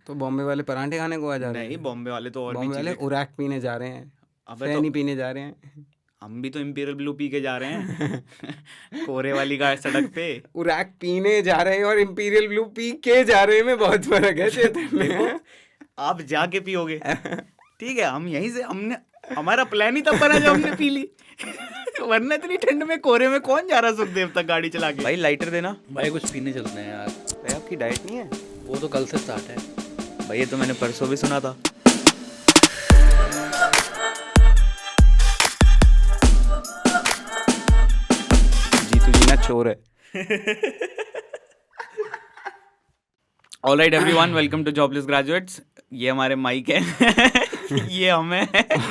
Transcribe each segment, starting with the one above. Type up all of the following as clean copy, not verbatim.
तो बॉम्बे वाले पराठे खाने गोवा जा रहे हैं? नहीं, बॉम्बे वाले तो और भी बॉम्बे वाले चीजें। उराक पीने जा रहे हैं, अबे फैनी तो पीने जा रहे हैं। हम भी तो इम्पीरियल ब्लू पी के जा रहे हैं कोरे वाली का सड़क पे। उराक पीने जा रहे हैं और इंपीरियल ब्लू पी के जा रहे हैं में बहुत फर्क है चेतन। देखो, आप जाके पियोगे, ठीक है, हम यहीं से, हमने हमारा प्लान ही तब बना जब हमने पी ली वरना इतनी ठंड में कोरे में कौन जा रहा सुखदेव तक गाड़ी चला के। भाई लाइटर देना। भाई कुछ पीने चलते हैं यार। भाई आपकी डाइट नहीं है? वो तो कल से स्टार्ट है। भाई ये तो मैंने परसों भी सुना था। जीतू जी ना चोर है। Alright everyone, welcome to jobless graduates. ये हमारे माइक है ये हमें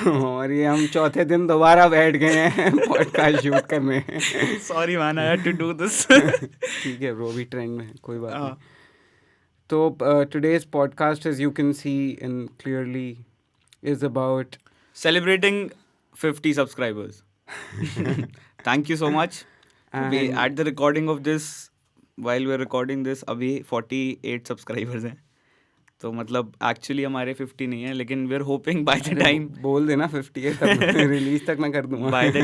और ये हम चौथे दिन दोबारा बैठ गए हैं पॉडकास्ट शूट करने। Sorry man, I had to do this. ठीक है ब्रो, भी ट्रेंड में है, कोई बात नहीं। तो today's podcast, as you can see in clearly, is about Celebrating 50 subscribers. Thank you so much. We, And- at the recording of this, while we're recording this, अभी 48 subscribers हैं। तो मतलब एक्चुअली हमारे 50 नहीं है, लेकिन we're hoping by the time बोल देना 50 है, रिलीज तक मैं कर दूंगा। by the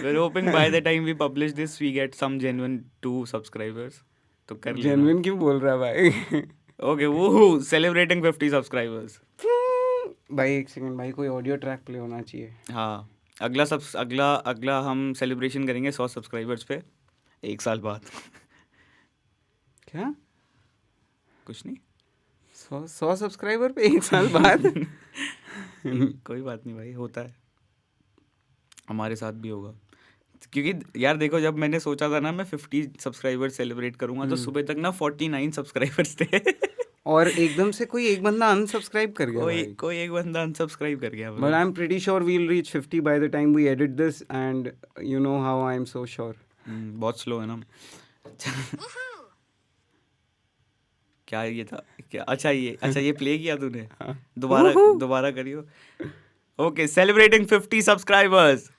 we're hoping by the time we publish this we get some genuine 2 subscribers. तो कर लेना। जेन्युइन क्यों बोल रहा है भाई? Okay, woohoo, celebrating 50 subscribers. भाई एक सेकंड भाई, कोई ऑडियो ट्रैक प्ले होना चाहिए। हाँ, अगला हम सेलिब्रेशन करेंगे 100 सब्सक्राइबर्स पे 1 साल बाद। क्या? कुछ नहीं, 100 सब्सक्राइबर पे 1 साल बाद? कोई बात नहीं भाई, होता है, हमारे साथ भी होगा। क्योंकि यार देखो, जब मैंने सोचा था ना मैं 50 सब्सक्राइबर सेलिब्रेट करूंगा, तो सुबह तक ना 49 सब्सक्राइबर्स थे और एकदम से कोई एक बंदा अनसब्सक्राइब कर गया भाई। कोई एक बंदा अनसब्सक्राइब कर गया। But I'm pretty sure we'll reach 50 by the time we edit this, and you know how I'm so sure. बहुत स्लो है ना। क्या ये था क्या? अच्छा ये प्ले किया तूने? दोबारा करियो। Okay, celebrating 50 subscribers.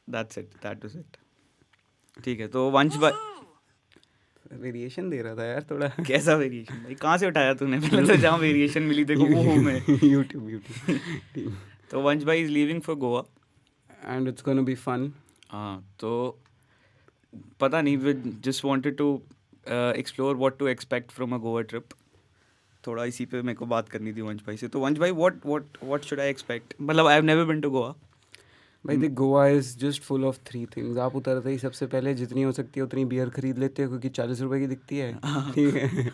That's it, that was it. ठीक है, तो वंश भाई वेरिएशन दे रहा था यार थोड़ा। कैसा वेरिएशन भाई? कहाँ से उठाया तूने? पहले तो जहाँ वेरिएशन मिली देखो वो हूँ मैं। YouTube. तो वंश भाई is leaving for Goa And it's gonna be fun. हाँ, तो पता नहीं, we just wanted to explore what to expect from a Goa trip. थोड़ा इसी पे मेरे को बात करनी थी वंश भाई से। तो वंश भाई, व्हाट शुड आई एक्सपेक्ट? मतलब I have never been to Goa. भाई देख, Goa is just full of 3 things. आप उतरते ही सबसे पहले जितनी हो सकती है उतनी बियर खरीद लेते हो, क्योंकि 40 रुपए की दिखती है, ठीक है,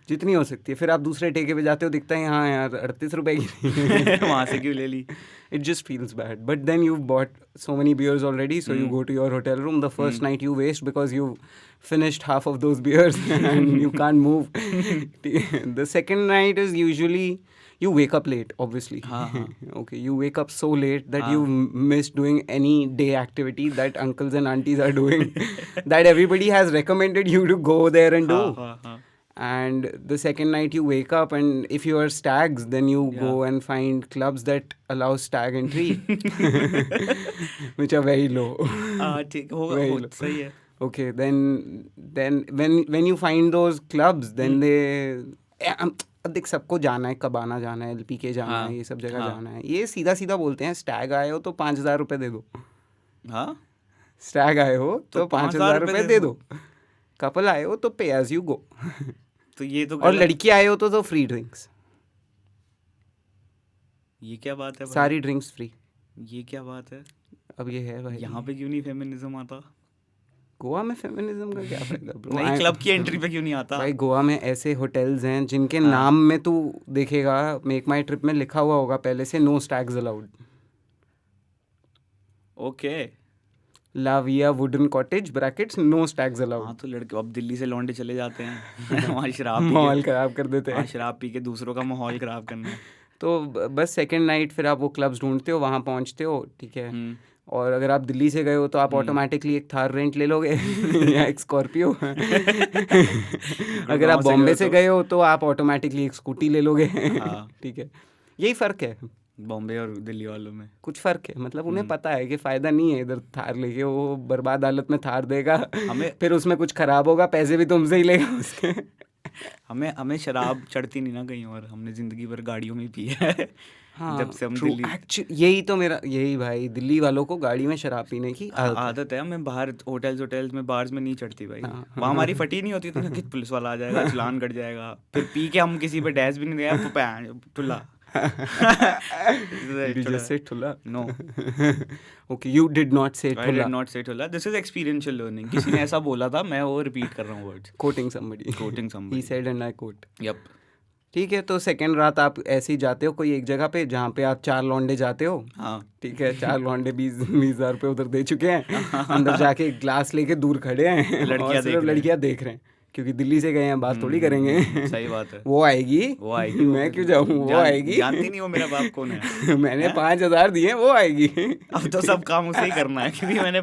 जितनी हो सकती है। फिर आप दूसरे ठेके पे जाते हो, दिखता है हाँ यार 38 रुपए की वहाँ से क्यों ले ली? It just feels bad. But then you've bought so many beers already, so you go to your hotel room. The first night you waste because you finished half of those beers and you can't move. The second night is usually you wake up late, obviously. Okay, you wake up so late that you miss doing any day activity that uncles and aunties are doing that everybody has recommended you to go there and do. And the second night you wake up, and if you are stags, then you go and find clubs that allow stag entry, which are very low. ठीक होगा, Very low. सही है। Okay, then when you find those clubs, then they देख, सबको जाना है, कबाना जाना है, LPK जाना है, ये सब जगह जाना है। ये सीधा सीधा बोलते हैं, स्टैग आए हो तो 5,000 रुपये दे दो। हाँ, स्टैग आए हो तो 5,000 रुपये दे दो। कपल आए हो तो पे एज यू गो। तो ये तो और लड़की आए हो तो फ्री ड्रिंक्स। ये क्या बात है भाई? सारी ड्रिंक्स फ्री। ये क्या बात है? अब ये है भाई। यहाँ पे क्यों नहीं फेमिनिज्म आता? गोवा में फेमिनिज्म का क्या फायदा ब्रो? नहीं, क्लब की एंट्री पे क्यों नहीं आता? भाई गोवा में ऐसे होटल्स हैं जिनके नाम में तू देखेगा, मेक माई ट्रिप में लिखा हुआ होगा पहले से, no stags allowed. Okay, La Via wooden cottage brackets no stags allowed. हाँ, तो लड़के अब दिल्ली से लौंडे चले जाते हैं वहाँ शराब पी माहौल खराब कर देते के, हैं। शराब पी के दूसरों का माहौल खराब करना है। तो बस सेकेंड नाइट फिर आप वो क्लब्स ढूंढते हो, वहाँ पहुँचते हो, ठीक है। और अगर आप दिल्ली से गए हो तो आप ऑटोमेटिकली एक थार रेंट ले लोगे या एक स्कॉर्पियो। अगर आप बॉम्बे से गए हो तो आप ऑटोमेटिकली एक स्कूटी ले लोगे, ठीक है। यही फ़र्क है। बॉम्बे और दिल्ली वालों में कुछ फ़र्क है, मतलब उन्हें पता है कि फ़ायदा नहीं है इधर थार लेके, वो बर्बाद हालत में थार देगा, हमें फिर उसमें कुछ ख़राब होगा, पैसे भी तुमसे ही लेगा उसके। हमें शराब चढ़ती नहीं ना कहीं और, हमने ज़िंदगी भर गाड़ियों में पी है। हाँ जब से हम ट्रू, दिल्ली एक्चुअली यही तो मेरा, यही भाई दिल्ली वालों को गाड़ी में शराब पीने की आदत है। आदत है। हमें बाहर होटल्स में बार्स में नहीं चढ़ती भाई। हाँ, वहाँ हमारी फटी नहीं होती तो कि पुलिस वाला आ जाएगा, चालान कट जाएगा, फिर पी के हम किसी पे डैश भी नहीं देगा टुल्ला। Did you just say ठुला? No, Okay, you did not say I ठुला. did not say ठुल्ला. This is experiential learning. किसी ने ऐसा बोला था, मैं वो रिपीट कर रहा हूँ words. Quoting somebody. Quoting somebody. He said and I quote. Yep. ठीक है, तो सेकेंड रात आप ऐसे ही जाते हो कोई एक जगह पे जहाँ पे आप 4 लौंडे जाते हो। हाँ। ठीक है, 4 लौंडे 20,000 रुपये उधर दे चुके हैं, अंदर जाके एक ग्लास लेके दूर खड़े हैं और सिर्फ लड़कियाँ देख रहे हैं, क्योंकि दिल्ली से गए हैं, बात थोड़ी करेंगे। सही बात है। वो आएगी मैं क्यों जाऊँ, वो आएगी। जानती नहीं वो मेरा बाप कौन है। मैंने 5,000 दिए, वो आएगी। अब तो सब काम उसे ही करना है, क्योंकि मैंने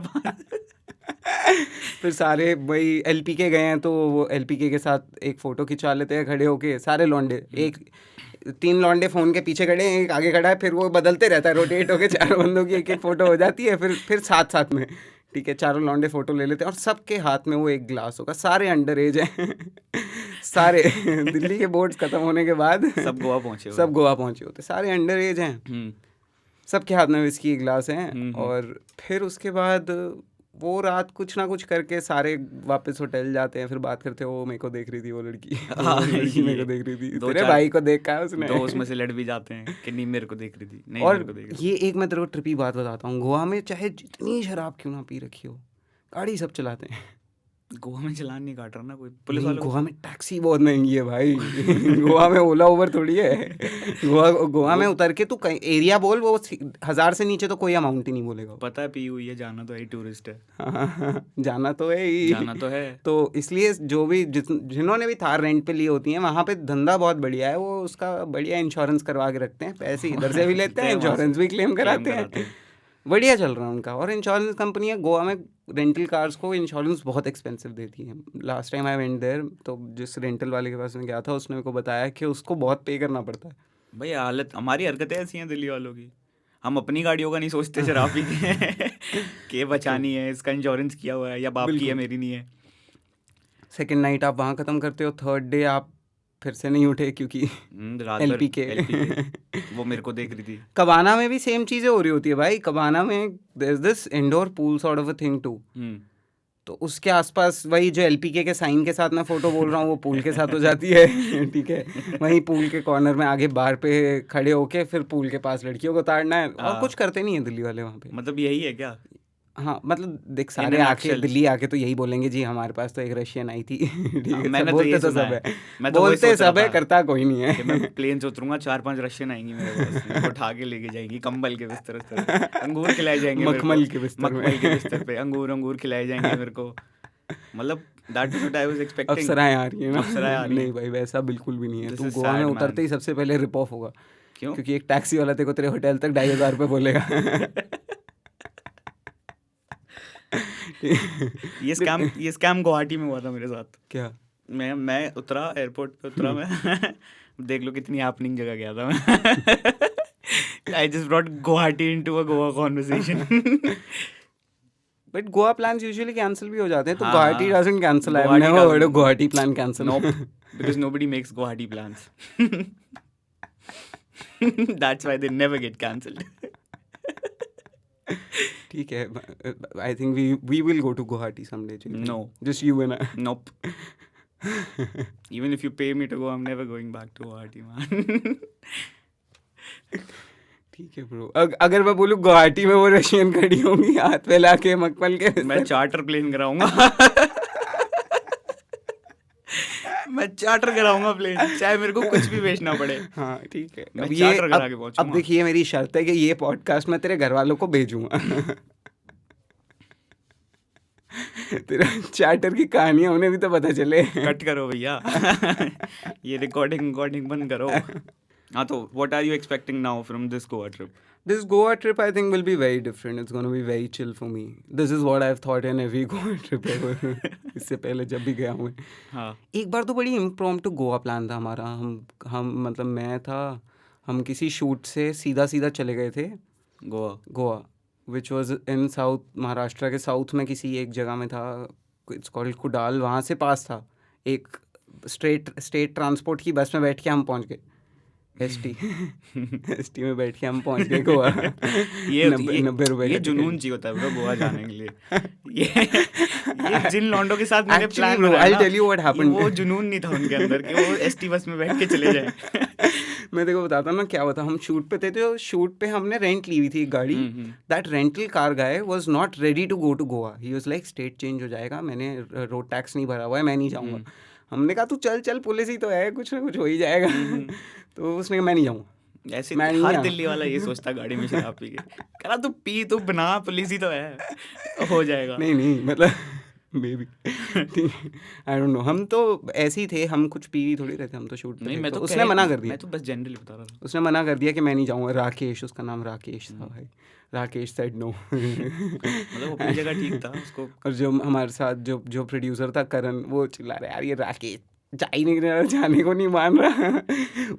फिर सारे वही एलपीके गए हैं तो वो एलपीके के साथ एक फ़ोटो खिंचवा लेते हैं खड़े होके सारे लौंडे। एक 3 लौंडे फ़ोन के पीछे खड़े हैं, एक आगे खड़ा है, फिर वो बदलते रहता है, रोटेट होके 4 बंदों की एक फ़ोटो हो जाती है, फिर साथ में। ठीक है, चारों लौंडे फ़ोटो ले लेते हैं और सबके हाथ में वो एक गिलास होगा। सारे अंडर एज हैं सारे दिल्ली के बोर्ड्स ख़त्म होने के बाद सब गोवा पहुँचे होते, सारे अंडर एज हैं, सबके हाथ में विस्की के गिलास हैं। और फिर उसके बाद वो रात कुछ ना कुछ करके सारे वापस होटल जाते हैं, फिर बात करते हैं, वो मेरे को देख रही थी वो लड़की, लड़की मेरे को देख रही थी, तेरे भाई को देखा है उसने। दो उसमें से लड़ भी जाते हैं कि नहीं मेरे को देख रही थी, नहीं और मेरे को देख रही थी। ये एक मैं तेरे को ट्रिपी बात बताता हूँ, गोवा में चाहे जितनी शराब क्यों ना पी रखी हो, गाड़ी सब चलाते हैं। गोवा में चालान नहीं काट रहा ना कोई पुलिस वाला। गोवा में टैक्सी बहुत महंगी है भाई गोवा में ओला उबर थोड़ी है। गोवा में उतर के तू कहीं एरिया बोल, वो 1,000 से नीचे तो कोई अमाउंट ही नहीं बोलेगा। पता है पी हुई है, जाना तो है, टूरिस्ट है। जाना तो है ही, जाना तो है। तो इसलिए जो भी जिन्होंने भी थार रेंट पे ली होती हैं, वहाँ पे धंधा बहुत बढ़िया है, वो उसका बढ़िया इंश्योरेंस करवा के रखते हैं, पैसे इधर से भी लेते हैं, इंश्योरेंस भी क्लेम कराते हैं, बढ़िया चल रहा है उनका। और इंश्योरेंस कंपनियाँ गोवा में रेंटल कार्स को इंश्योरेंस बहुत एक्सपेंसिव देती है। Last time I went there, तो जिस रेंटल वाले के पास मैं गया था उसने मेरे को बताया कि उसको बहुत पे करना पड़ता है। भाई हालत, हमारी हरकतें ऐसी हैं दिल्ली वालों की, हम अपनी गाड़ियों का नहीं सोचते शराब पी के कि बचानी है, इसका इंश्योरेंस किया हुआ है, या बाप की है मेरी नहीं है। सेकेंड नाइट आप वहाँ ख़त्म करते हो, थर्ड डे आप फिर से नहीं उठे क्योंकि LPK वो मेरे को देख रही थी। कबाना में भी सेम चीज़ें हो रही होती है भाई। कबाना में there is this indoor pool sort of a thing too, तो उसके आसपास वही जो LPK के साइन के साथ मैं फ़ोटो बोल रहा हूँ, वो पूल के साथ हो जाती है। ठीक है, वहीं पूल के कॉर्नर में आगे बार पे खड़े होके फिर पूल के पास लड़कियों को ताड़ना है, और कुछ करते नहीं है दिल्ली वाले वहाँ पे। मतलब यही है क्या? हाँ, मतलब देख सारे आके दिल्ली आके तो यही बोलेंगे जी हमारे पास तो एक रशियन आई थी। ठीक है, मैंने तो बोलते ये तो सुना सब है। है, मैं तो बोलते सब है, करता कोई नहीं है। मैं प्लेन से उतरूंगा, 4-5 रशियन आएंगी मेरे पास, मेरे को उठा के लेके जाएंगी कंबल के बिस्तर पे, अंगूर खिलाए जाएंगे मखमल के बिस्तर पे अंगूर खिलाए जाएंगे मेरे को। मतलब that is what I was expecting. अप्सराएं आ रही है ना? अप्सराएं आ रही नहीं भाई, वैसा बिल्कुल भी नहीं है। This तू is गोवा में sad, उतरते ही सबसे पहले रिप ऑफ होगा। क्यों? क्योंकि एक टैक्सी वाला तेरे को तेरे होटल तक 2,500 रुपये बोलेगा। ये स्कैम गुवाहाटी में हुआ था मेरे साथ। क्या? मैं उतरा, एयरपोर्ट पे उतरा मैं देख लो कितनी हैपनिंग जगह गया था मैं। I just brought Guwahati into a Goa conversation. But Goa plans usually cancel भी हो जाते हैं, तो हाँ, Guwahati doesn't cancel. I have Guwahati never heard doesn't. Of Guwahati plan cancel. Nope, because nobody makes Guwahati plans. That's why they never get cancelled. ठीक है, I think we will go to Guwahati someday. No. Just you and I. Nope. Even if you pay me to go, I'm never going back to Guwahati, man. ठीक है bro, अगर मैं बोलूँ गुवाहाटी में वो Russian खड़ी होंगी हाथ फैला के मखमल के, मैं चार्टर प्लेन कराऊंगा। मैं चार्टर कराऊंगा प्लेन, चाहे मेरे को कुछ भी बेचना पड़े। हाँ ठीक है। मैं अब चार्टर करा के पहुंचूंगा। अब देखिए मेरी शर्त है कि ये पॉडकास्ट मैं तेरे घर वालों को भेजूंगा। तेरा चार्टर की कहानियां उन्हें भी तो पता चले। कट करो भैया। ये रिकॉर्डिंग बंद करो। हाँ, तो what are you expecting now from this Goa trip? This Goa trip I think will be very different. It's going to be very chill for me. This is what I've thought in every Goa trip ever. इससे पहले जब भी गया हूँ। हाँ, एक बार तो बड़ी impromptu गोवा प्लान था हमारा। हम मतलब मैं था, हम किसी शूट से सीधा सीधा चले गए थे Goa, which was in south Maharashtra के साउथ में किसी एक जगह में था, इट्स कॉल्ड कुडाल, वहाँ से पास था। एक स्टेट ट्रांसपोर्ट की बस में बैठ के हम पहुँच गए, एसटी में बैठ के हम पहुँच गए गोवा। ये 90 रुपए ये जुनून चाहिए होता है ब्रो गोवा जाने के लिए। ये जिन लॉन्डो के साथ मैंने प्लान बनाया I'll tell you what happened. वो जुनून नहीं था उनके अंदर कि वो एसटी बस में बैठ के चले जाए। मैं देखो बताता हूँ ना क्या हुआ था। हम शूट पे थे, तो शूट पे हमने रेंट ली हुई थी एक गाड़ी। That rental car guy was not ready to go to Goa. He was like state change हो जाएगा, मैंने रोड टैक्स नहीं भरा हुआ है, मैं नहीं जाऊँगा। हमने कहा तू चल चल, पुलिस ही तो है, कुछ ना कुछ हो ही जाएगा। तो उसने कहा मैं नहीं जाऊँगा। ऐसे मैं नहीं हर आया। दिल्ली वाला ये सोचता गाड़ी में शराब पी के, कह रहा तू पी, तू बना, पुलिस ही तो है, हो जाएगा। नहीं मतलब maybe I don't know. हम तो ऐसे ही थे, हम कुछ पी थोड़ी रहे थे, हम तो शूट पे नहीं थे। मैं तो तो उसने मना कर दिया। मैं तो बस जनरली बता रहा था। उसने मना कर दिया कि मैं नहीं जाऊँगा। राकेश, उसका नाम राकेश था भाई। Rakesh said no. मतलब वो अपनी जगह ठीक था उसको। और जो हमारे साथ जो प्रोड्यूसर था करण, वो चिल्ला रहा है यार ये राकेश जा ही नहीं रहा, जाने को नहीं मान रहा।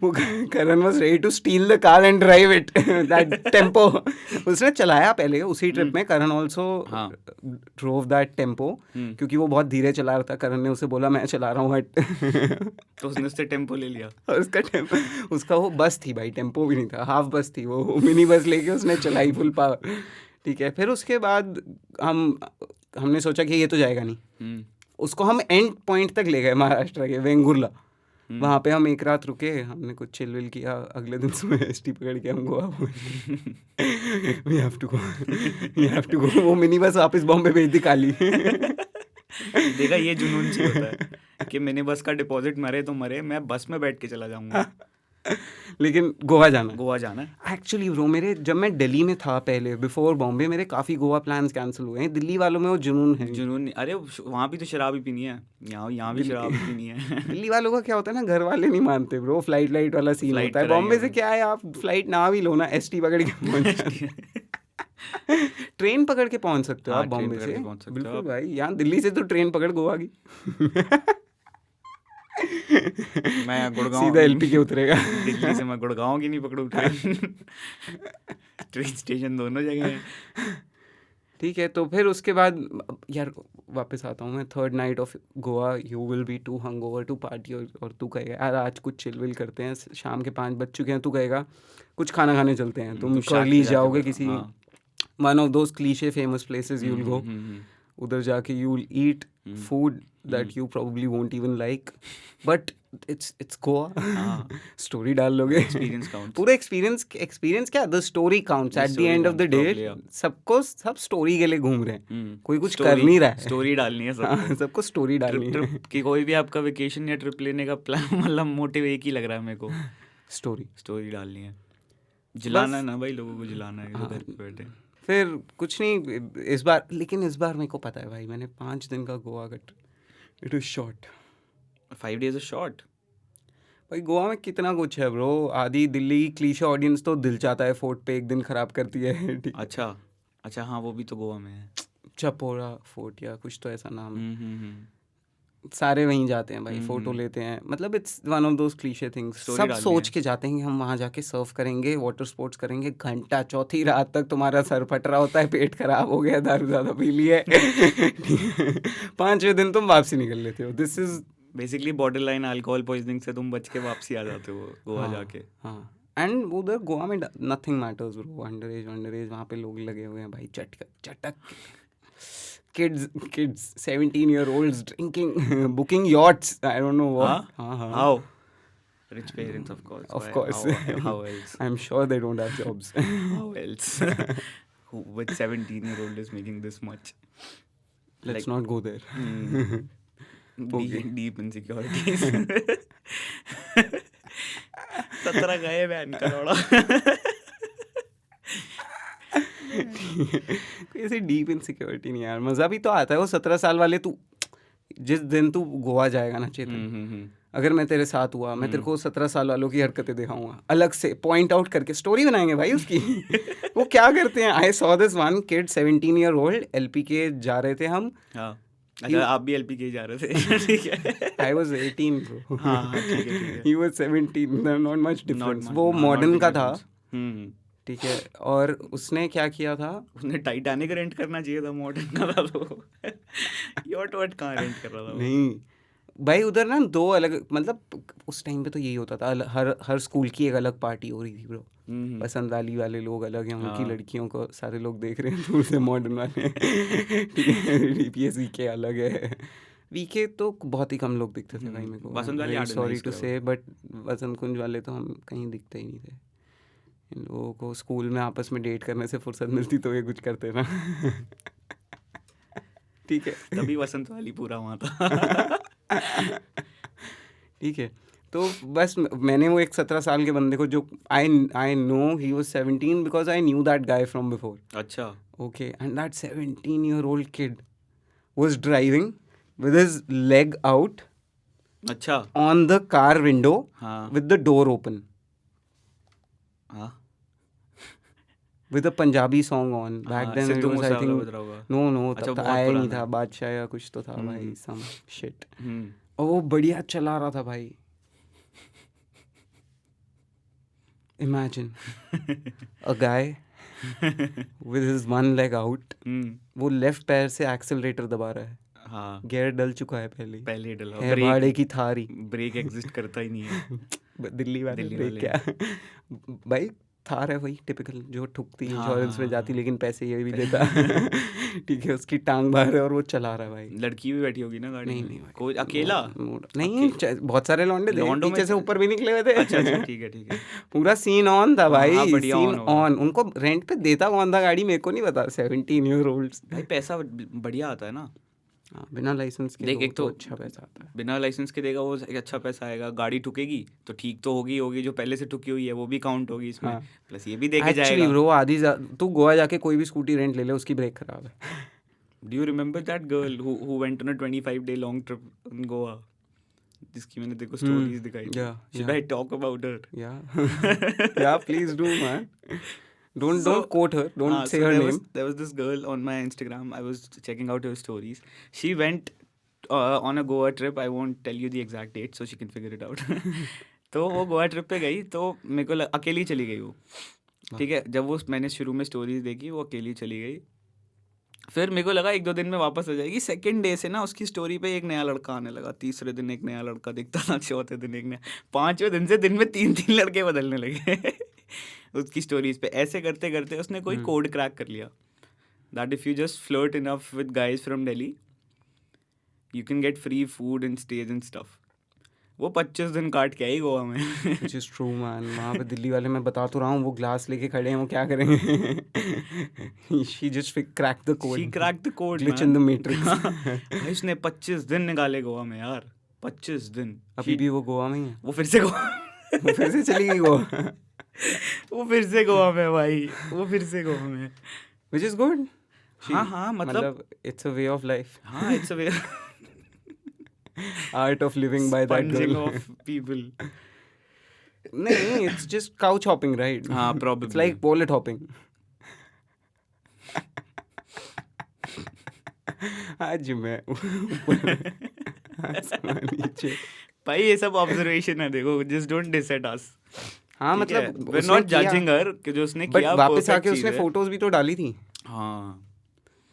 वो Karan was ready to steal the car and drive it that tempo. उसने चलाया पहले उसी ट्रिप में। Karan also drove that tempo, क्योंकि वो बहुत धीरे चला रहा था। करण ने उसे बोला मैं चला रहा हूँ हट। तो उसने उससे टेम्पो ले लिया। और उसका वो बस थी भाई, टेम्पो भी नहीं था, हाफ बस थी वो, मिनी बस लेके उसने चलाई फुल पावर। ठीक है, फिर उसके बाद हमने सोचा कि ये तो जाएगा नहीं। उसको हम एंड पॉइंट तक ले गए, महाराष्ट्र के वेंगुर्ला। वहाँ पे हम एक रात रुके, हमने कुछ चिल विल किया। अगले दिन सुबह एसटी पकड़ के हम Goa we have to go. वो मिनी बस वापस बॉम्बे भेज दी काली। देखा, ये जुनून चाहिए होता है कि मिनी बस का डिपॉजिट मरे तो मरे, मैं बस में बैठ के चला जाऊंगा। लेकिन गोवा जाना है। एक्चुअली ब्रो, मेरे जब मैं दिल्ली में था पहले, बिफोर बॉम्बे, मेरे काफ़ी गोवा प्लान्स कैंसिल हुए हैं। दिल्ली वालों में वो जुनून है। जुनून नहीं, अरे वहाँ भी तो शराब ही पीनी है, यहाँ भी शराब ही पीनी है। दिल्ली वालों का क्या होता है ना, घर वाले नहीं मानते ब्रो, फ्लाइट वाला सीन होता है। बॉम्बे से क्या है, आप फ्लाइट ना भी लो ना, एसटी पकड़ के पहुँच ट्रेन पकड़ के पहुँच सकते हो आप बॉम्बे से। बिल्कुल भाई, यहाँ दिल्ली से तो ट्रेन पकड़ गोवा की। मैं गुड़गांव सीधा एलपी के उतरेगा। दिल्ली से मैं गुड़गांव की नहीं पकड़ूँ ट्रेन। ट्रेन स्टेशन दोनों जगह हैं। ठीक है, तो फिर उसके बाद यार वापस आता हूँ मैं। Third night of Goa, you will be too hungover to party. और तू कहेगा यार आज कुछ चिल विल करते हैं, शाम के 5 बज चुके हैं। तू कहेगा कुछ खाना खाने चलते हैं। तुम कर्ली जाओगे किसी one of those cliché famous places, you will go. उधर जाके you will eat food that you probably won't even like, but it's Goa. Story डाल लोगे, एक्सपीरियंस काउंट्स। पूरा एक्सपीरियंस क्या, the story counts at the end of the day. सब story के लिए घूम रहे हैं, कोई कुछ कर नहीं रहा है, स्टोरी डालनी है सबको स्टोरी डालनी है। कि कोई भी आपका वेकेशन या ट्रिप लेने का प्लान, मतलब मोटिव एक ही लग रहा है मेरे को, स्टोरी डालनी है, जिलाना है ना भाई, लोगों को जिलाना है घर पे बैठे। फिर कुछ नहीं इस बार, लेकिन इस बार मेरे को पता है भाई, मैंने 5 दिन का गोवा का, it is short. 5 days short भाई गोवा में कितना कुछ है ब्रो। आधी दिल्ली की क्लीशे ऑडियंस तो दिल चाहता है फोर्ट पे एक दिन खराब करती है। अच्छा हाँ, वो भी तो गोवा में है, चपोरा फोर्ट या कुछ तो ऐसा नाम है। सारे वहीं जाते हैं भाई, फोटो लेते हैं। मतलब it's one of those cliché things. सब सोच के जाते हैं कि हम वहाँ जाके सर्व करेंगे, वाटर स्पोर्ट्स करेंगे, घंटा चौथी रात तक तुम्हारा सर फट रहा होता है, पेट खराब हो गया, दारू ज़्यादा पी ली है। 5वें दिन तुम वापसी निकल लेते हो। This is basically border line alcohol poisoning से तुम बच के वापसी आ जाते हो गोवा जाके। हाँ, एंड उधर गोवा में nothing matters bro. Under as वहाँ पे लोग लगे हुए हैं भाई, चटक kids 17-year-olds drinking, booking yachts, I don't know what. How rich parents, of course. How else? I'm sure they don't have jobs. How else? Who with 17-year-old is making this much? Let's not go there. Deep insecurities. 17 गए ban करोड़ा। ऐसी deep insecurity नहीं यार, मज़ा भी तो आता है। वो 17 साल वाले, तू जिस दिन तू गोवा जाएगा ना चेतन, अगर मैं तेरे साथ हुआ, मैं तेरे को 17 साल वालों की हरकतें दिखाऊंगा, अलग से पॉइंट आउट करके स्टोरी बनाएंगे भाई उसकी। वो क्या करते हैं, I saw this one kid 17-year-old, LP के जा रहे थे हम, अच्छा आप भी एलपी के जा रहे थे ठीक है I was 18 bro. हाँ हाँ ठीक है ठीक है He was 17. Not much difference. Not वो much, मॉडर्न not का big था, difference. हम्म ठीक है, और उसने क्या किया था, उसने टाइटैनिक रेंट करना चाहिए था मॉडर्न का था तो यॉट वॉट कहाँ रेंट कर रहा था वो? नहीं भाई उधर ना दो अलग, मतलब उस टाइम पे तो यही होता था, हर स्कूल की एक अलग पार्टी हो रही थी ब्रो. हम्म पसंद वाली वाले लोग अलग हैं, उनकी हाँ। लड़कियों को सारे लोग देख रहे हैं दूर से, मॉडर्न वाले ठीक है, डीपीएस वीके अलग है. वीके तो बहुत ही कम लोग दिखते थे भाई मेरे को. वसंत वाले art sorry nice to crowd. से, बट वसंत कुंज वाले तो हम कहीं दिखते ही नहीं थे. इन लोगों को स्कूल में आपस में डेट करने से फुर्सत मिलती तो ये कुछ करते ना ठीक है तभी वसंत वाली पूरा वहाँ था ठीक है. तो बस मैंने वो एक 17 साल के बंदे को, जो I know he was 17 because I knew that guy from before. अच्छा Okay, and that 17-year-old kid was driving with his leg out अच्छा on the car window हाँ with the door open हाँ with a Punjabi song on. Back हाँ, then it Sidhu was, I Moosewala think, बज रहा होगा no अच्छा, तब तक बहुत आया ही नहीं पुराना था, है। बादशाह या कुछ तो था भाई, some shit. हम्म और वो बढ़िया चला रहा था भाई. Imagine a guy with his one leg out, वो लेफ्ट पैर से एक्सेलरेटर दबा रहा है, हाँ गियर डल चुका है पहले ही. पहले ही डला है भाड़े की थारी. ब्रेक एग्जिस्ट करता ही नहीं है दिल्ली वाले दिल्ली ब्रेक वाले। क्या भाई, थार है वही टिपिकल जो ठुकती हाँ, इंश्योरेंस में हाँ, जाती हाँ। लेकिन पैसे ये भी देता ठीक है, उसकी टांग बाहर है और वो चला रहा है भाई. लड़की भी बैठी होगी ना गाड़ी नहीं में? नहीं भाई, कोई अकेला नहीं बहुत सारे लौंडे थे, लौंडों में पीछे से से- ऊपर भी निकले हुए थे अच्छा अच्छा ठीक है ठीक है पूरा सीन ऑन था हाँ, भाई. हाँ, बढ़िया सीन on होगा। ऑन. उनको रेंट पे देता कौन था गाड़ी, मेरे को नहीं पता. 17-year-olds. भाई पैसा बढ़िया आता है ना हाँ, बिना लाइसेंस के देख, एक तो अच्छा पैसा आता है. बिना लाइसेंस के देगा वो एक अच्छा पैसा आएगा गाड़ी ठुकेगी तो ठीक तो होगी होगी जो पहले से ठुकी हुई है वो भी काउंट होगी इसमें हाँ। प्लस ये भी देके एक्चुअली जाएगा ब्रो आधी तू गोवा जाके कोई भी स्कूटी रेंट ले ले, उसकी ब्रेक खराब है. Do you remember that girl who went on a 25-day long trip इन गोवा जिसकी मैंने देखो स्टोरीज दिखाई थी yeah, should yeah. I talk about her Yeah, please do, man. Don't quote her. Don't say her name. There was this girl on my Instagram. I was checking out her stories. She went on a Goa trip. I won't tell you the exact date, so she can figure it out. तो वो Goa trip पे गई तो मेरे को अकेली चली गई वो. ठीक है, जब वो मैंने शुरू में स्टोरीज देखी वो अकेली चली गई. फिर मेरे को लगा 1-2 दिन में वापस आ जाएगी. सेकंड डे से ना उसकी स्टोरी पे एक नया लड़का आने लगा. तीसरे दिन एक नया लड़का दिखता था. चौथे दिन एक नया. 5वें दिन से दिन में 3-3 लड़के बदलने लगे उसकी स्टोरीज पे. ऐसे करते करते उसने कोई कोड क्रैक कर लिया that if you just flirt enough with guys from Delhi you can get free food and stage and stuff. वो 25 दिन काट के आई गोवा में Which is true, man. वहाँ पे दिल्ली वाले, मैं बता तो रहा हूँ, वो ग्लास लेके खड़े हैं, वो क्या करेंगे She just cracked the code. She crack the code Glitch in the matrix. भाई उसने 25 दिन निकाले गोवा में यार. 25 दिन. अभी भी वो गोवा में ही है. वो फिर से गोवा वो फिर से चली गई गोवा. वो फिर से गोवा में भाई. वो फिर से गोवा में. Which is good. हाँ हाँ मतलब it's a way of life. हाँ it's a way Art of living by that sponging girl. of people. नहीं, it's just couch hopping, right? हाँ probably. It's like wallet hopping. आज मैं नीचे. भाई ये सब ऑब्जर्वेशन है देखो. जस्ट डोंट डिसएट अस. हाँ मतलब वी आर नॉट जजिंग हर कि जो उसने बट किया वापस perfect आके चीज़ उसने है. फोटोज भी तो डाली थी. हाँ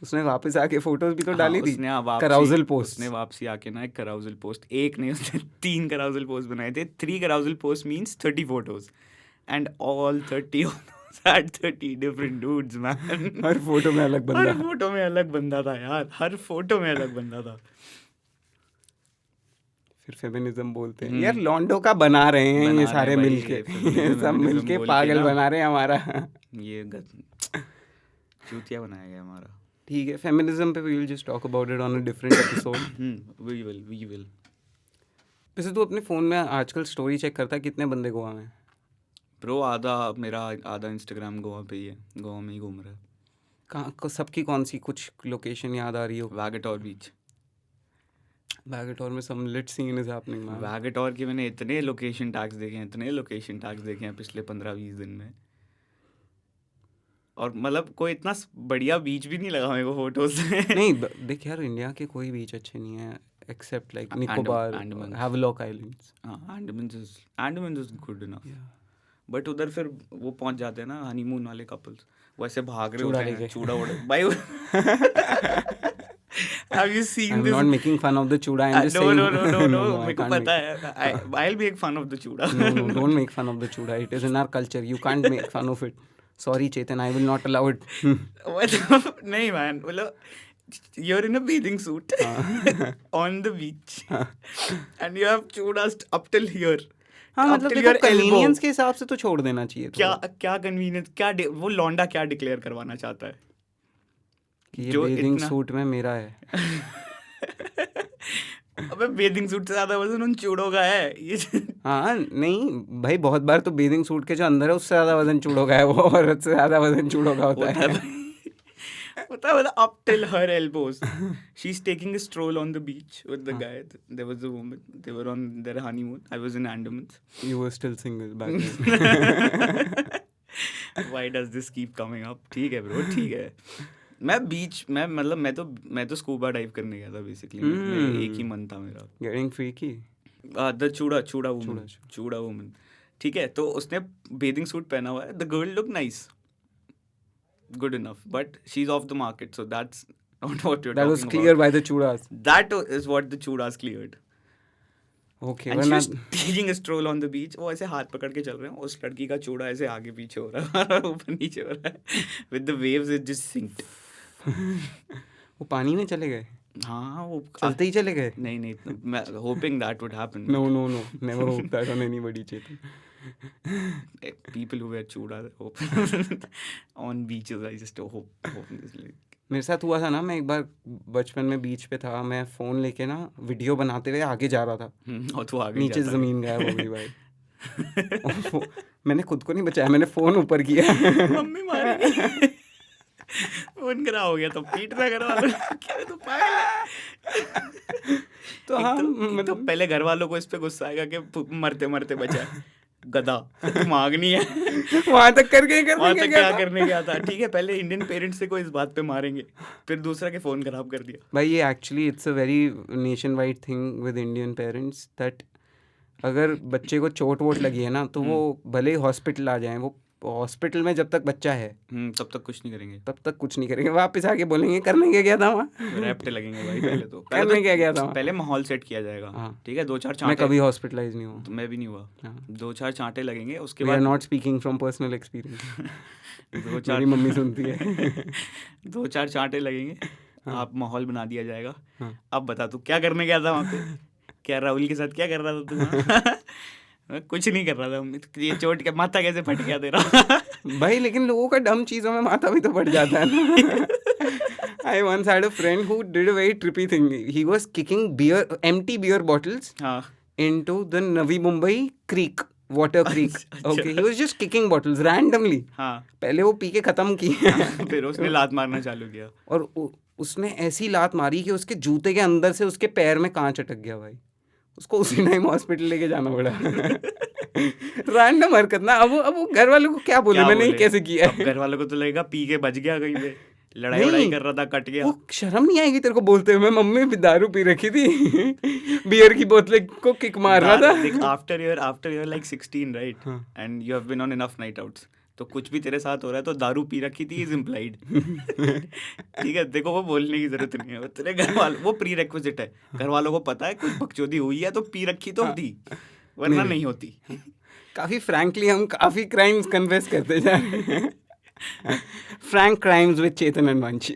उसने वापस आके फोटोज भी तो डाली थी. उसने कराउजल पोस्ट. उसने वापसी आके ना एक कराउजल पोस्ट. एक नहीं उसने 3 कराउजल पोस्ट बनाए थे. 3 कराउजल post means 30 photos and all 30 had 30 different dudes man. Her photo में अलग हर बंदा. फोटो में अलग बंदा था यार. हर फोटो में अलग बंदा था. फिर फेमिनिज्म बोलते हैं यार, लॉन्डो का बना रहे हैं बना ये रहे सारे भाई, मिलके. ये feminism, सब feminism मिलके बोल के पागल ना. बना रहे हैं हमारा. ये चूतिया बनाया गया हमारा. ठीक है, फेमिनिज्म पे we will just talk about it on a different episode. We will. वैसे तू अपने फ़ोन में आजकल स्टोरी चेक करता है कितने बंदे गोवा में? ब्रो मेरा आधा इंस्टाग्राम गोवा पे ही है. गोवा में ही घूम रहा है. कहाँ सबकी कौन सी कुछ लोकेशन याद आ रही हो? वैगेटोर बीच. वैगेटोर में some lit scene is happening man. Vagator के मैंने इतने लोकेशन टैग्स देखे हैं पिछले 15-20 दिन में. और मतलब कोई इतना बढ़िया बीच भी नहीं लगा मेरे को फोटोज में. नहीं देख यार, इंडिया के कोई बीच अच्छे नहीं है except like Nicobar, Andaman. Havelock islands. हाँ, Andaman is good enough. But उधर फिर वो पहुंच जाते हैं ना हनीमून वाले कपल्स, वो ऐसे भाग रहे चूड़ा होते हैं लेके. चूड़ा उड़ा भाई. Have you seen I'm this? not making fun of the chuda. I'm just No, saying. no. I मेरे को can't पता make- है. I'll make fun of the चूड़ा. No, don't make fun of the chuda. It is in our culture. You can't make fun of it. Sorry, Chetan, I will not allow it. मतलब नहीं man, मतलब you're in a bathing suit on the beach and you have chūdas up till here. हाँ, up मतलब till देखो your elbow. Convenience के हिसाब से तो छोड़ देना चाहिए. क्या कन्वीनियंस, क्या वो लौंडा क्या डिक्लेयर करवाना चाहता है कि ये जो बेदिंग इतना- सूट में मेरा है. अबे बेदिंग सूट से ज्यादा वजन उन चूड़ों का है ये. हाँ नहीं भाई, बहुत बार तो बेदिंग सूट के जो अंदर है उससे ज्यादा वजन चूड़ों का है, वो औरत से ज्यादा वजन चूड़ों का होता है. होता है मतलब up till her elbows. She's taking a stroll on the beach with the guy. There was a woman. They were on their honeymoon. I was in Andaman. You were still single back then. Why does this keep coming up? ठीक है bro, ठीक है. मैं बीच मैं मतलब मैं तो scuba dive करने गया था बेसिकली. एक ही मन था मेरा. Getting freaky. द चूड़ा वुमन. ठीक है, तो उसने बेदिंग सूट पहना हुआ है. The girl look nice, good enough, but she's off the market, so that's not what you're That talking was clear about. by the chudas. That is what the chudas cleared. Okay, And well, she was taking a stroll on the beach. वो ऐसे हाथ पकड़ के चल रहे हैं. उस लड़की का चूड़ा ऐसे आगे पीछे हो रहा है, ऊपर नीचे हो रहा है. With the waves it just synced. वो पानी में चले गए, हाँ वो चलते ही चले गए. नहीं मैं hoping that would happen. No, never hope that on anybody, Chetan. People who wear chuda hope on beaches. I just hope this like. मेरे साथ हुआ था ना, मैं एक बार बचपन में बीच पे था, मैं फ़ोन लेके ना वीडियो बनाते हुए आगे जा रहा था. और तू आगे नीचे जाता है. ज़मीन गायब हो गई भाई. मैंने खुद को नहीं बचाया, मैंने फ़ोन ऊपर किया. मम्मी मारेगी. फोन करा हो गया तो पीट ना करवा लो. क्या तू पागल है? तो हाँ, तो पहले घर वालों को इस पे गुस्सा आएगा कि मरते मरते बचा. गधा, दिमाग नहीं है. वहाँ तक करके वहाँ तक क्या करने गया था. ठीक है, पहले इंडियन पेरेंट्स से को इस बात पे मारेंगे, फिर दूसरा के फोन खराब कर दिया. भाई ये actually it's a very nation wide thing with Indian parents that अगर बच्चे को चोट वोट लगी है ना, तो वो भले ही हॉस्पिटल आ जाएं, वो हॉस्पिटल में जब तक बच्चा है तब तक कुछ नहीं करेंगे. तब तक कुछ नहीं करेंगे. वापस आके बोलेंगे करने क्या गया था वहाँ. रैप्टे लगेंगे भाई. पहले तो करने क्या गया था वहाँ. पहले माहौल सेट किया जाएगा. हाँ. ठीक है, 2-4 मैं चांटे. कभी हॉस्पिटलाइज नहीं हुआ. तो मैं भी नहीं हुआ. हाँ. 2-4 चांटे लगेंगे, उसके वी आर बाद not speaking from personal experience. 2-4 मेरी मम्मी सुनती है. 2-4 चांटे लगेंगे. आप माहौल बना दिया जाएगा. हाँ. अब बता तू क्या करने गया था वहाँ पे. क्या राहुल के साथ क्या कर रहा था तू वहाँ? मैं कुछ नहीं कर रहा था. ये चोट के माथा कैसे फट गया तेरा. भाई लेकिन लोगों का डम चीज़ों में माथा भी तो बढ़ जाता है ना. I once had a friend who did a very trippy thing. He was kicking empty beer bottles हाँ. into the Navi Mumbai creek, water creek. Okay, he was just kicking bottles randomly. हाँ. पहले वो P के खत्म किए. फिर उसने लात मारना चालू किया. और उसने ऐसी लात मारी कि उसके जूते के अंदर से उसके पैर में कांच अटक गया भाई. उसको उसी टाइम हॉस्पिटल लेके जाना पड़ा. रैंडम हरकत ना. अब वो घर वालों को क्या बोले, मैंने ये कैसे किया है. घर वालों को तो लगेगा पी के बच गया कहीं पे, लड़ाई कर रहा था, कट गया. वो शर्म नहीं आएगी तेरे को बोलते हुए, मम्मी भी दारू पी रखी थी, बियर की बोतलें को किक मार रहा था. After your like 16 right, and you have been on enough night outs, तो कुछ भी तेरे साथ हो रहा है तो दारू पी रखी थी इज इम्प्लाइड. ठीक है, देखो वो बोलने की जरूरत नहीं है. वो तेरे घर वालों, वो प्री रिक्विजिट है. घर वालों को पता है कुछ बकचोदी हुई है तो पी रखी तो होती, वरना नहीं होती. काफी फ्रैंकली हम काफी क्राइम्स कन्फेस करते जा रहे हैं. Frank crimes with Chetan and वंश.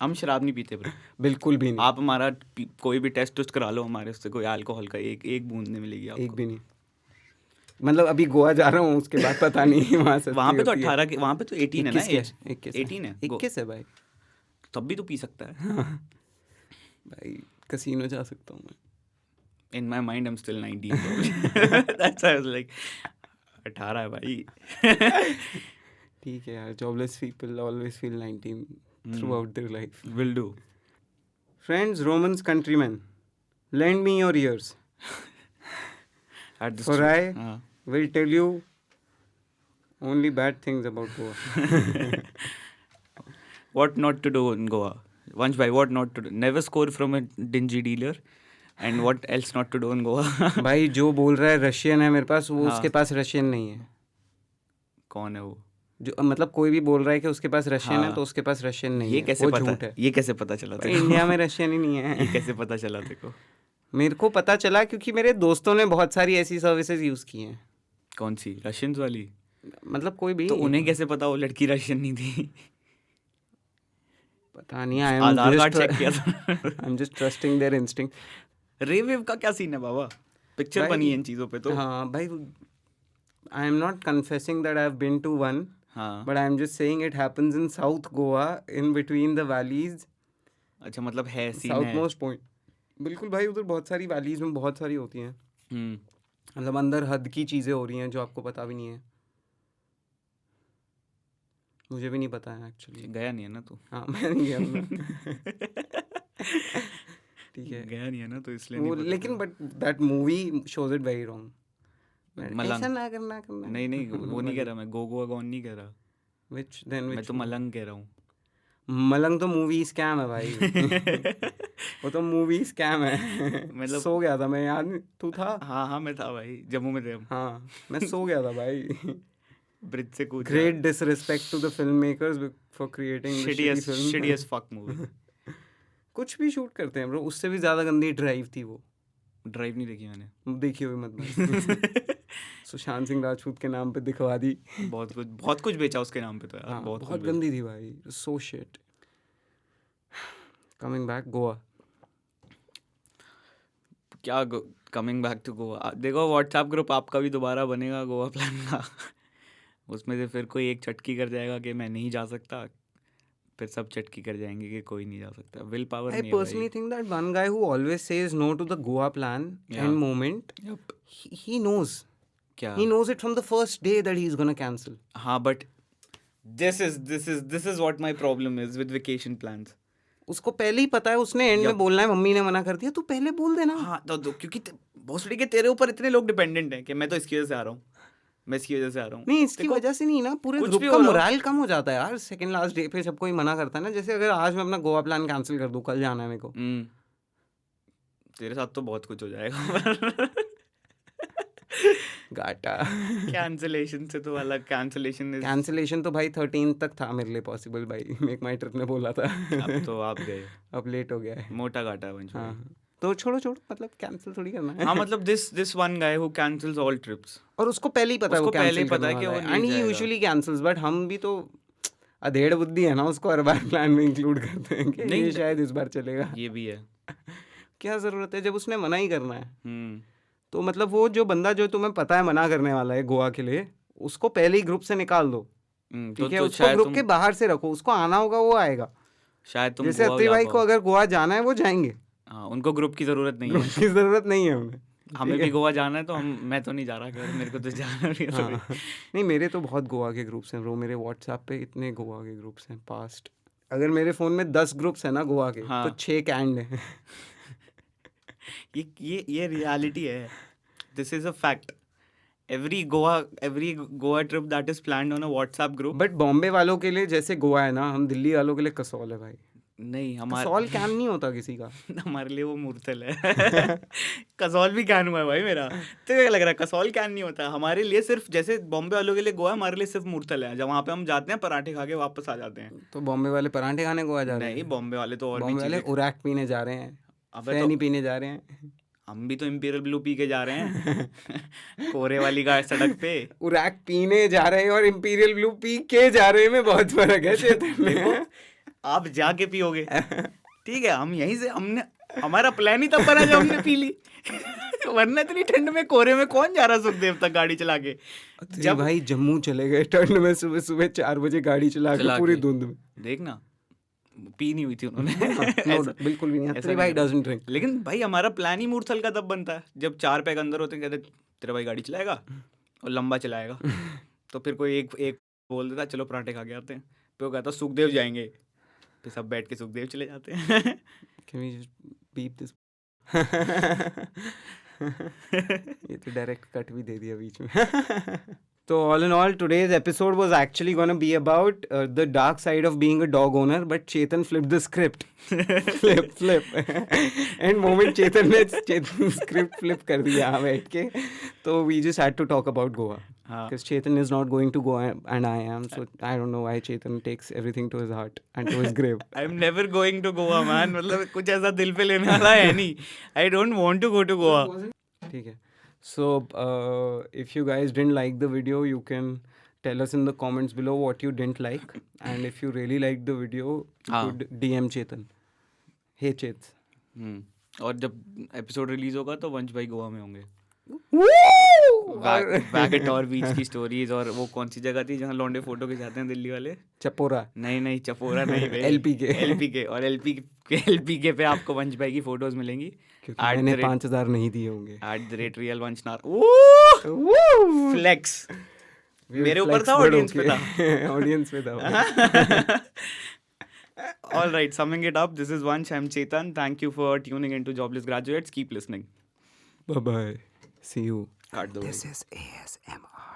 हम शराब नहीं पीते ब्रो. बिल्कुल भी नहीं. आप हमारा कोई भी टेस्ट करा लो, हमारे उससे कोई अल्कोहल का एक बूंद नहीं मिलेगी आपको. एक भी नहीं. मतलब अभी गोवा जा रहा हूँ, उसके बाद पता नहीं वहाँ से. वहाँ पे तो 18 के, वहाँ पे तो 18 है ना. 18 है. 21 है भाई. तब भी तो पी सकता है. भाई कसीनो जा सकता हूँ मैं. In my mind, I'm still 19. That's why I was like, 18 है भाई. ठीक है यार, jobless people always feel 19 throughout their life. Will do. Friends, Romans, countrymen, lend me your ears. At this For I will tell you Only bad things about Goa. What not to do in Goa? Vansh bhai, what not to do? Never score from a dingy dealer. And what else not to do in Goa? भाई जो बोल रहा है Russian है मेरे पास, वो हाँ. उसके पास रशियन नहीं है. कौन है वो? जो मतलब कोई भी बोल रहा है कि उसके पास रशियन है हाँ. तो उसके पास रशियन नहीं ये है. कैसे वो पता? झूठ है. ये कैसे पता चला तेरे को? इंडिया में रशियन ही नहीं है. ये कैसे पता चला तेरे को? मेरे को पता चला क्योंकि मेरे दोस्तों ने बहुत सारी ऐसी सर्विसेज यूज़ की हैं. कौन सी? रशियंस वाली? मतलब कोई भी. तो उन्हें कैसे पता वो लड़की रशियन नहीं थी? पता नहीं. आई आधार कार्ड चेक किया था. I am just trusting their instinct. Rave wave का क्या सीन है बाबा? पिक्चर भाई- बनी है इन चीजों पे तो. हाँ भाई, I am not confessing that I have been to one, हाँ. But I am just saying it happens in south Goa, in between the valleys, अच्छा मतलब है सीन साउथ है. Most point. बिल्कुल भाई, उधर बहुत सारी वैलीज में बहुत सारी होती हैं. हम्म. मतलब अंदर हद की चीज़ें हो रही हैं जो आपको पता भी नहीं है. मुझे भी नहीं पता है एक्चुअली. गया नहीं है ना तू? हाँ, मैं नहीं गया हूँ. ठीक है. गया नहीं है ना तो इसलिए वो नहीं पता. लेकिन but that movie shows it very wrong. मलंग. ऐसा ना करना करना. नहीं नहीं वो नहीं कह रहा मैं. गोवा गॉन नहीं कह रहा. Which then मैं which तो मलंग कह रहा हूँ. मलंग तो मूवी स्कैम है भाई. वो तो मूवी स्कैम है. मतलब- सो गया था मैं. याद नहीं तू था? हाँ हाँ मैं था भाई. जम्मू में थे हम. हाँ, मैं सो गया था भाई. ब्रिज से कूद. Great disrespect to the filmmakers for creating the shitty film. shitty as fuck movie. कुछ भी शूट करते हैं ब्रो. उससे भी ज्यादा गंदी ड्राइव थी वो. ड्राइव नहीं देखी मैंने. देखी हुई मत. सुशांत सिंह राजपूत के नाम पे दिखवा दी. बहुत कुछ बेचा उसके नाम पे तो यार. हाँ, बहुत बहुत कुछ गंदी थी भाई. So shit. Coming back, Goa. क्या कमिंग बैक टू गोवा. देखो व्हाट्सएप ग्रुप आपका भी दोबारा बनेगा गोवा प्लान का. उसमें से फिर कोई एक चटकी कर जाएगा कि मैं नहीं जा सकता. फिर सब चटकी कर जाएंगे कि कोई नहीं जा सकता. विल पावर I नहीं है personally think that one guy who always says no to the Goa plan Yeah. and moment, भाई. Yup. he knows. क्या? He knows it from the first day that he's gonna cancel. हाँ but this is what my problem is with vacation plans. उसको पहले ही पता है. उसने and में बोलना है मम्मी ने मना कर दिया. तू पहले बोल देना. हाँ तो क्योंकि भोसड़ी के तेरे ऊपर इतने लोग डिपेंडेंट हैं कि मैं तो इसकी वजह से आ रहा हूँ. मैं इसकी वजह से आ रहा हूँ. नहीं, इसकी वजह से नहीं ना. पूरे कुछ ग्रुप भी का हो रहा हो। मोराल कम हो जाता है यार सेकंड लास्ट डे पे जब कोई मना करता है ना. जैसे अगर आज मैं अपना गोवा प्लान कैंसिल कर दूं, कल जाना है मेरे को. तेरे साथ तो बहुत कुछ हो जाएगा. गाटा. कैंसिलेशन से तो अलग. कैंसिलेशन तो भाई 13 तक था मेरे लिए पॉसिबल भाई. मेक माई ट्रिप ने बोला था. अब तो आप गए. अब लेट हो गया है. मोटा घाटा है वंश भाई. हाँ, तो छोड़ो मतलब कैंसिल थोड़ी करना है. हाँ मतलब this one guy who cancels all trips. और उसको पहले ही पता है वो उसको पहले ही कैंसिल पता है कि वो नहीं एंड ही जाएगा. Usually cancels. बट हम भी तो अधेड़ बुद्धि है ना, उसको हर बार प्लान में इंक्लूड करते हैं कि नहीं, ये शायद इस बार चलेगा. ये भी है. क्या जरूरत है जब उसने मना ही करना है. हम्म. तो मतलब वो जो बंदा जो तुम्हें पता है मना करने वाला है गोवा के लिए, उसको पहले ही ग्रुप से निकाल दो. तो ठीक है, उसको ग्रुप के बाहर से रखो. उसको आना होगा वो आएगा. शायद तुम जैसे गोवा अत्रि जा भाई को पाओ. अगर गोवा जाना है वो जाएंगे. हाँ उनको ग्रुप की जरूरत नहीं ग्रुप है. की जरूरत नहीं है उन्हें. हमें भी गोवा जाना है तो मैं तो नहीं जा रहा घर. मेरे को तो जाना नहीं है. हाँ. नहीं, मेरे तो बहुत गोवा के ग्रुप्स हैं ब्रो. मेरे व्हाट्सएप पे इतने गोवा के ग्रुप्स हैं पास्ट. अगर मेरे फ़ोन में 10 ग्रुप्स हैं ना गोवा के, हाँ. तो 6 कैंड हैं. ये रियलिटी है. This is a fact. Every Goa trip that is planned on a WhatsApp group. But Bombay वालों के लिए जैसे गोवा है ना, हम दिल्ली वालों के लिए कसौल है भाई. नहीं कसौल कैन नहीं होता किसी का. हमारे लिए वो मूर्तल है. कसौल भी कैन हुआ है भाई मेरा. तो क्या लग रहा है कसौल कैन नहीं होता हमारे लिए. सिर्फ जैसे बॉम्बे वालों के लिए गोवा, हमारे लिए सिर्फ मूर्तल है. जब वहाँ पे हम जाते हैं पराठे खा के वापस आ जाते हैं. तो बॉम्बे वाले पराठे खाने गोवा जा रहे हैं. नहीं बॉम्बे वाले तो और भी बॉम्बे वाले चीजें. उराक पीने जा रहे हैं. अबे फैनी तो पीने जा रहे हैं. हम भी तो इंपीरियल ब्लू पी के जा रहे हैं. कोरे वाली का सड़क पे. उराक पीने जा रहे हैं और इंपीरियल ब्लू पी के जा रहे हैं में बहुत फर्क है चेतन. देखो आप जाके पियोगे ठीक है. हम यहीं से हमारा प्लान ही तब बना जब हमने पी ली. वरना इतनी ठंड में कोरे में कौन जा रहा सुखदेव तक गाड़ी चला के. जब भाई जम्मू चले गए ठंड में, सुबह सुबह 4 बजे गाड़ी चला के पूरी धुंध में. देखना पी नहीं हुई थी उन्होंने. No, बिल्कुल भी नहीं. ऐसा अत्रि भाई डजंट ड्रिंक. लेकिन भाई हमारा प्लान ही मूर्थल का तब बनता है जब 4 पैक अंदर होते हैं. कहते तेरा भाई गाड़ी चलाएगा और लंबा चलाएगा. तो फिर कोई एक बोल देता चलो पराठे खा के आते हैं. फिर वो कहता सुखदेव जाएंगे. फिर सब बैठ के सुखदेव चले जाते हैं. Can we just beep this? ये तो डायरेक्ट कट भी दे दिया बीच में. So all in all, today's episode was actually going to be about the dark side of being a dog owner, but Chetan flipped the script. flip. And moment Chetan ने script flip कर दिया यहाँ बैठ के, तो we just had to talk about Goa. Because Chetan is not going to Goa and I am, so I don't know why Chetan takes everything to his heart and to his grave. I'm never going to Goa, man. मतलब कुछ ऐसा दिल पे लेने वाला है नहीं. I don't want to go to Goa. ठीक है. So if you guys didn't like the video, you can tell us in the comments below what you didn't like, and if you really liked the video, you could DM Chetan. Hey Chets. और जब episode release होगा तो वंश भाई गोवा में होंगे. वैगेटोर बीच की stories, और वो कौन सी जगह थी जहाँ लौंडे फोटो खिंचाते हैं दिल्ली वाले? चपोरा. नहीं चपोरा नहीं. LPK. और LPK पे आपको वंश भाई की फोटोज मिलेंगी. क्योंकि मैंने 5,000 नहीं दिए होंगे. @RealWanchnar. फ्लेक्स. मेरे ऊपर था, ऑडियंस पे था. ऑडियंस पे था. All right, summing it up, this is Vansh, I'm Chetan. Thank you for tuning into Jobless Graduates. Keep listening. Bye bye. See you. Cut the This is ASMR.